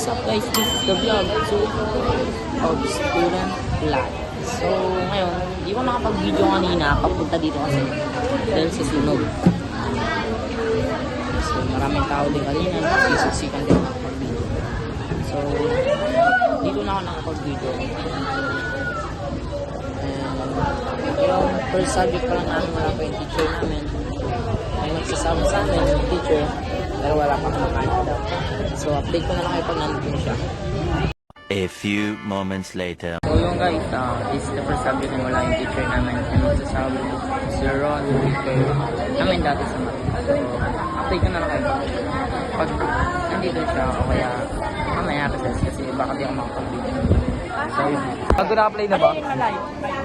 What's up guys, this is the vlog of Student Life. So ngayon, di ko nakapag-video kanina papunta dito kasi dahil sa sunog. So maraming tao din kanina, sisiksikan din nakapag-video. So dito na ako nakapag-video. And yung first subject pa lang namin, wala pa yung teacher namin. May nagsasama sa amin yung teacher, pero wala pa kumakain daw. So update ko na lang kayo pag nandun siya. A few moments later. So yung guys, this is the first subject na wala yung teacher namin. And magsasabi si Ron, yung teacher namin dati sa math. So update ko na lang kayo pag nandito siya o kaya mamaya kasi baka di ako makapag-video. So yun. Bago na-apply na ba? Ayun na live.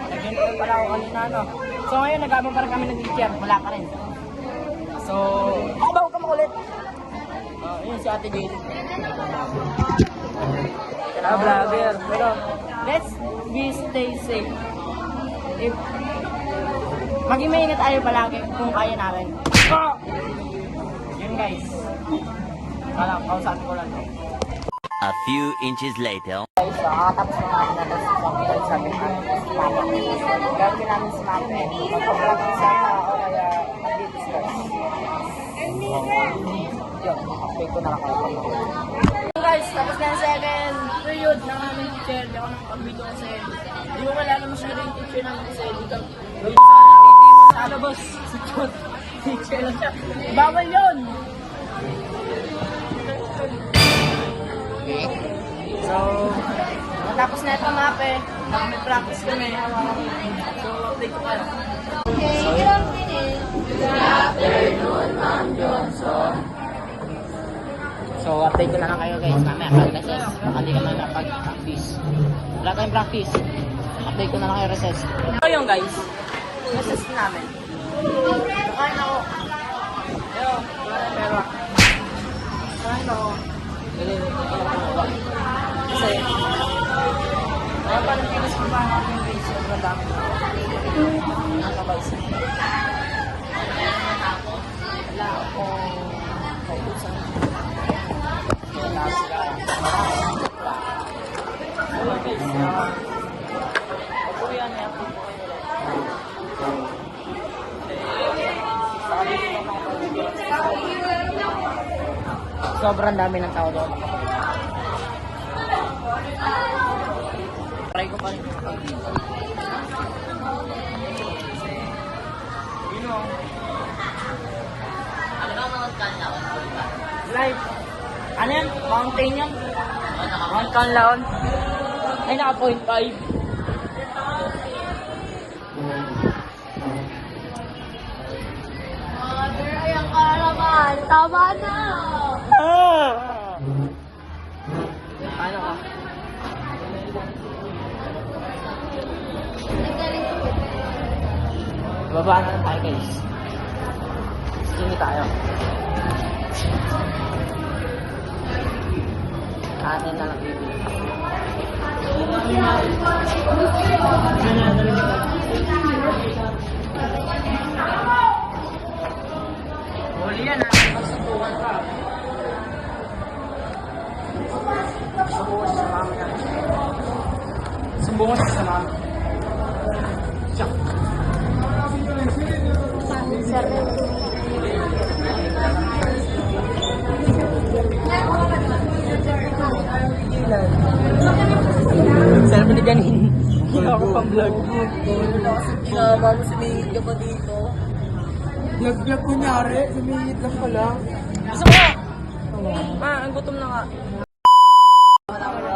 Nag-intro pala ako kanina, no? So ngayon, nag-abang pa rin kami ng teacher. Wala pa rin. So, huwag ka makulit. Yun si Ate Jade. Vlogger. Pero, let's be stay safe. If maging mainit tayo palagi kung kaya namin. Yun guys. Kala, kausapin ko lang. A few inches later. Guys, kakatapos na namin na sabi namin sa mama. Gagawin namin sa mama. Magpapalak sa tao kaya mag-discuss. Yun, update ko na lang kayo. Guys, tapos na yung second period ng aming teacher. Di ako nakapag-video kasi di ko kalala masyado yung teacher namin kasi di ka sa labas. Si John, teacher lang siya. Bawal yun! Okay. So, matapos na ito map eh. May practice kami. So, update ko kayo. Okay, good afternoon. Good afternoon, Ma'am Johnson. So, update ko na lang kayo guys. Mamaya, pag-recess. Baka di ka na napag-practice. Wala tayong practice. Update ko na lang kayo recess. So, yun guys. Recess namin. Nakain ako. Pero, wala nakain ako. Kasi, kaya parang pinis ko pa ang aking face. Sobrang dami. Nakakabalsa. Wala akong kautusan. Wala sila. Ako yan, may update ko kayo. Sobrang dami ng tao doon. Try ko pa rin makapag-video. Ano ba Mount Canlaon? Live. Ano yan? Mountain yan? Mount Canlaon. Ay, naka 0.5. Mother, ay ang karaman. Tama na. Ano ka? Baba na lang tayo guys. Sini tayo. Atin na lang bibili. Huli yan ha. Magsubukan ka. Subukan siya sa mami yan. Subukan siya sa mami. Siya. Selfie ni Janine. Hindi ako pang-vlog. Sinama mo, sumingit ka pa dito. Vlog-vlog kunyari, sumingit lang pala. Gusto mo? Ang gutom na nga.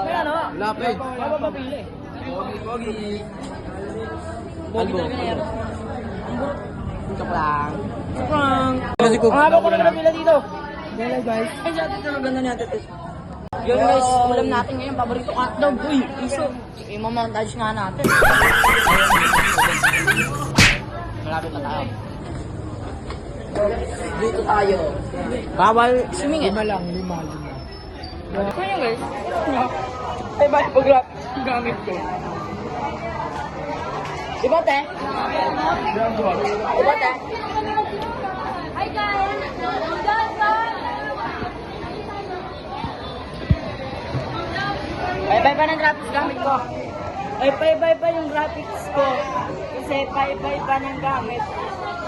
May ano? Lapid. Mapapabili. Pogi. Bogi talaga na yan. Joke lang. Frank. Kasi Ang haba ko na pila dito. Hello guys. Ay, sa atin talaga ganda natin. Yun guys, ulam natin ngayon, paborito ko hotdog. Uy, iso. I-montage nga natin. Malapit na tayo. Dito tayo. Bawal sumingit. Lima. Ano yun guys? Ay, ba yung pag-rap gamit ko? Diba, te? Diba, te? Hi guys. Paiba ng graphics gamit ko. Ay, paiba yung graphics ko. Kasi paiba ng gamit.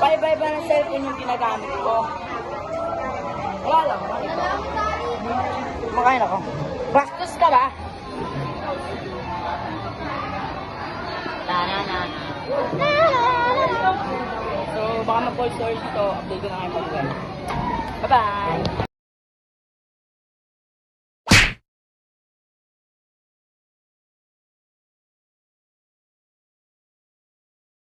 Paiba ng cellphone yung ginagamit ko. Wala lang. Makain ako. Bastos ka ba? Na. So, baka mag-call storage ito. Update ko na kayo pag-uwi. Bye-bye!